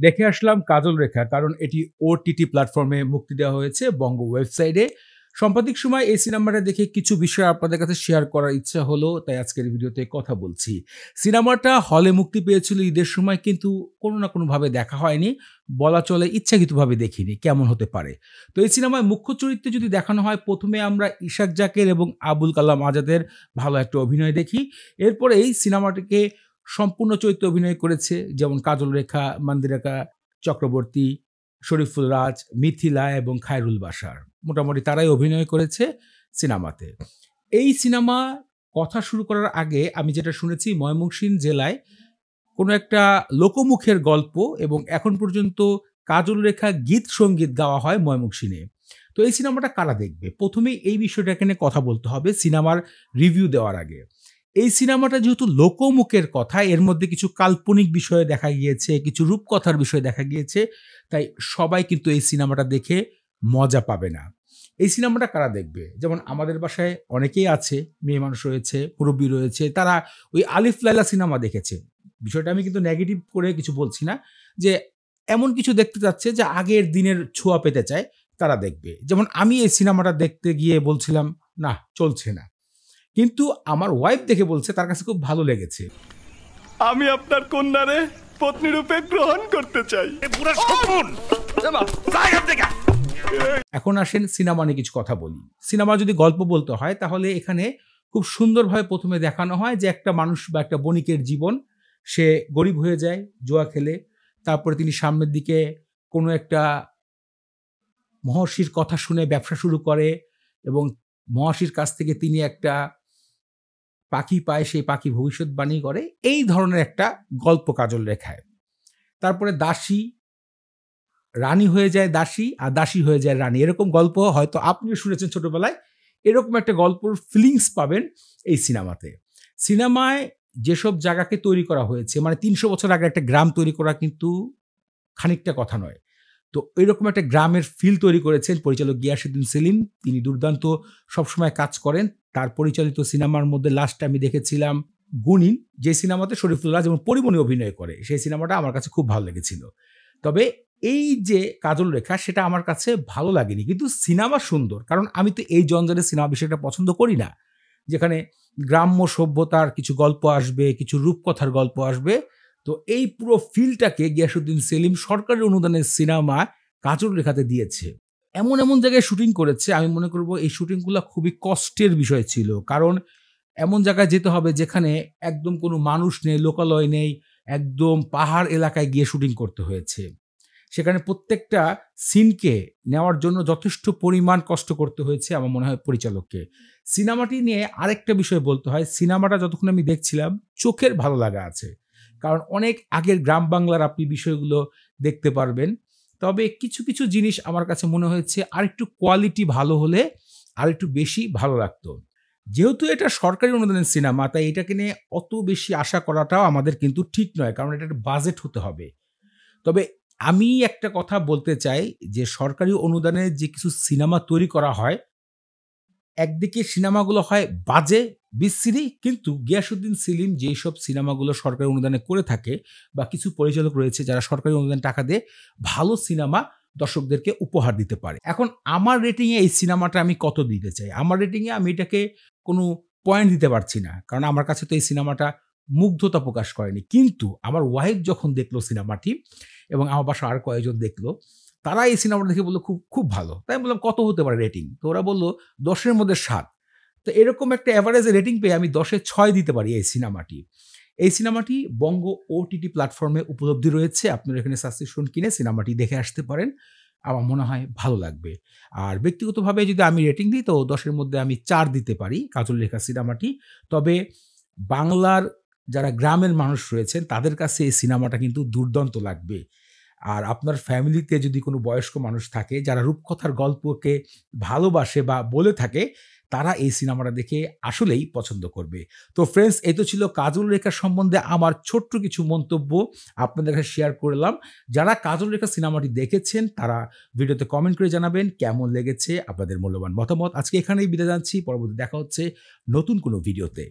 দেখে আসলাম কাজল রেখা, কারণ এটি ওটিটি প্ল্যাটফর্মে মুক্তি দেওয়া হয়েছে বঙ্গ ওয়েবসাইটে। সাম্প্রতিক সময় এই সিনেমাটা দেখে কিছু বিষয় আপনাদের কাছে শেয়ার করার ইচ্ছা হলো, তাই আজকের ভিডিওতে কথা বলছি। সিনেমাটা হলে মুক্তি পেয়েছিল ঈদের সময়, কিন্তু কোনো না কোনোভাবে দেখা হয়নি, বলা চলে ইচ্ছাকৃতভাবে দেখিনি কেমন হতে পারে। তো এই সিনেমায় মুখ্য চরিত্রে যদি দেখানো হয়, প্রথমে আমরা ইশাক জাকের এবং আবুল কালাম আজাদের ভালো একটা অভিনয় দেখি। এরপরে এই সিনেমাটিকে সম্পূর্ণ চরিত্রে অভিনয় করেছে যেমন কাজল রেখা, মন্দিরাকা চক্রবর্তী, শরীফুল রাজ, মিথিলা এবং খায়রুল বাশার। মোটামুটি তারাই অভিনয় করেছে সিনেমাতে। এই সিনেমা কথা শুরু করার আগে আমি যেটা শুনেছি, ময়মনসিংহ জেলায় কোনো একটা লোকমুখের গল্প এবং এখন পর্যন্ত কাজল রেখা গীত সঙ্গীত গাওয়া হয় ময়মনসিংহে। তো এই সিনেমাটা কারা দেখবে, প্রথমেই এই বিষয়টা এখানে কথা বলতে হবে সিনেমার রিভিউ দেওয়ার আগে। এই সিনেমাটা যেহেতু লোকমুখের কথা, এর মধ্যে কিছু কাল্পনিক বিষয় দেখা গিয়েছে, কিছু রূপকথার বিষয় দেখা গিয়েছে, তাই সবাই কিন্তু এই সিনেমাটা দেখে মজা পাবে না। এই সিনেমাটা কারা দেখবে, যেমন আমাদের বাসায় অনেকেই আছে, মেয়ে মানুষ রয়েছে, মুরব্বী রয়েছে, তারা ওই আলিফ লায়লা সিনেমা দেখেছে। বিষয়টা আমি কিন্তু নেগেটিভ করে কিছু বলছি না, যে এমন কিছু দেখতে চাচ্ছে যে আগের দিনের ছোঁয়া পেতে চায়, তারা দেখবে। যেমন আমি এই সিনেমাটা দেখতে গিয়ে বলছিলাম না, চলছে না, কিন্তু আমার ওয়াইফ দেখে বলছে তার কাছে খুব ভালো লেগেছে। আমি আপনার কন্যারে পত্নী রূপে গ্রহণ করতে চাই। এখন আসেন সিনেমা নিয়ে কিছু কথা বলি। সিনেমা যদি গল্প বলতে হয়, তাহলে এখানে খুব সুন্দরভাবে প্রথমে দেখানো হয় যে একটা মানুষ বা একটা বণিকের জীবন, সে গরিব হয়ে যায় জুয়া খেলে, তারপরে তিনি সামনের দিকে কোনো একটা মহর্ষির কথা শুনে ব্যবসা শুরু করে এবং মহর্ষির কাছ থেকে তিনি একটা পাখি পায়, সেই পাখি ভবিষ্যৎবাণী করে। এই ধরনের একটা গল্প কাজল রেখায়। তারপরে দাসী রানী হয়ে যায় দাসী, আর দাসী হয়ে যায় রানী, এরকম গল্প হয়তো আপনিও শুনেছেন ছোটবেলায়। এরকম একটা গল্পর ফিলিংস পাবেন এই সিনেমাতে। সিনেমায় যেসব জায়গাকে তৈরি করা হয়েছে, মানে ৩০০ বছর আগে একটা গ্রাম তৈরি করা কিন্তু খানিকটা কথা নয়। তো এরকম একটা গ্রামের ফিল তৈরি করেছেন পরিচালক গিয়াসউদ্দিন সেলিম। তিনি দুর্দান্ত সবসময় কাজ করেন। তার পরিচালিত সিনেমার মধ্যে লাস্ট আমি দেখেছিলাম গুণিন, যে সিনেমাতে শরীফুল রাজ এবং পরিমণি অভিনয় করে, সেই সিনেমাটা আমার কাছে খুব ভালো লেগেছিল। তবে এই যে কাজল রেখা, সেটা আমার কাছে ভালো লাগেনি, কিন্তু সিনেমা সুন্দর, কারণ আমি তো এই জনজারের সিনেমা বিষয়টা পছন্দ করি না, যেখানে গ্রাম্য সভ্যতার কিছু গল্প আসবে, কিছু রূপকথার গল্প আসবে। তো এই পুরো ফিলটাকে গিয়াসউদ্দিন সেলিম সরকারি অনুদানের সিনেমা কাজল রেখাতে দিয়েছে। এমন এমন জায়গায় শুটিং করেছে, আমি মনে করব এই শুটিংগুলো খুবই কষ্টের বিষয় ছিল, কারণ এমন জায়গায় যেতে হবে যেখানে একদম কোনো মানুষ নেই, লোকালয় নেই, একদম পাহাড় এলাকায় গিয়ে শুটিং করতে হয়েছে। সেখানে প্রত্যেকটা সিনকে নেওয়ার জন্য যথেষ্ট পরিমাণ কষ্ট করতে হয়েছে আমার মনে হয় পরিচালককে। সিনেমাটি নিয়ে আরেকটা বিষয় বলতে হয়, সিনেমাটা যতক্ষণ আমি দেখছিলাম চোখের ভালো লাগা আছে, কারণ অনেক আগের গ্রাম বাংলার আপনি বিষয়গুলো দেখতে পারবেন। তবে কিছু কিছু জিনিস আমার কাছে মনে হয়েছে আরেকটু কোয়ালিটি ভালো হলে আরেকটু বেশি ভালো লাগতো। যেহেতু এটা সরকারি অনুদানের সিনেমা, তাই এটাকে নিয়ে অত বেশি আশা করাটাও আমাদের কিন্তু ঠিক নয়, কারণ এটা একটা বাজেট হতে হবে। তবে আমি একটা কথা বলতে চাই যে সরকারি অনুদানে যে কিছু সিনেমা তৈরি করা হয়, একদিকে সিনেমাগুলো হয় বাজে, বিশ্রী, কিন্তু গিয়াসউদ্দিন সেলিম যেসব সিনেমাগুলো সরকারি অনুদানে করে থাকে, বা কিছু পরিচালক রয়েছে যারা সরকারি অনুদান টাকা দিয়ে ভালো সিনেমা দর্শকদেরকে উপহার দিতে পারে। এখন আমার রেটিংয়ে এই সিনেমাটা আমি কত দিতে চাই, আমার রেটিংয়ে আমি এটাকে কোনো পয়েন্ট দিতে পারছি না, কারণ আমার কাছে তো এই সিনেমাটা মুগ্ধতা প্রকাশ করেনি। কিন্তু আমার ওয়াইফ যখন দেখলো সিনেমাটি এবং আমার বাসা আর কয়েকজন দেখলো, তারা এই সিনেমাটা দেখে বললো খুব খুব ভালো। তাই আমি বললাম কত হতে পারে রেটিং, তো ওরা বললো ১০-এর মধ্যে ৭। তো এরকম একটা অ্যাভারেজে রেটিং পেয়ে আমি ১০-এ ৬ দিতে পারি এই সিনেমাটি। এই সিনেমাটি বঙ্গ ওটিটি প্ল্যাটফর্মে উপলব্ধি রয়েছে, আপনারা এখানে সাবস্ক্রিপশন কিনে সিনেমাটি দেখে আসতে পারেন, আমার মনে হয় ভালো লাগবে। আর ব্যক্তিগতভাবে যদি আমি রেটিং দিই, তো ১০-এর মধ্যে আমি ৪ দিতে পারি কাজল রেখা সিনেমাটি। তবে বাংলার যারা গ্রামের মানুষ রয়েছেন তাদের কাছে এই সিনেমাটা কিন্তু দুর্দান্ত লাগবে। আর আপনার ফ্যামিলিতে যদি কোনো বয়স্ক মানুষ থাকে যারা রূপকথার গল্পকে ভালোবাসে বা বলে থাকে, তারা এই সিনেমাটা দেখে আসলেই পছন্দ করবে। তো ফ্রেন্ডস, এই তো ছিল কাজল রেখা সম্বন্ধে আমার ছোট্ট কিছু মন্তব্য আপনাদের কাছে শেয়ার করলাম। যারা কাজল রেখা সিনেমাটি দেখেছেন তারা ভিডিওতে কমেন্ট করে জানাবেন কেমন লেগেছে আপনাদের মূল্যবান মতামত। আজকে এখানেই বিদায় জানাচ্ছি, পরবর্তী দেখা হচ্ছে নতুন কোনো ভিডিওতে।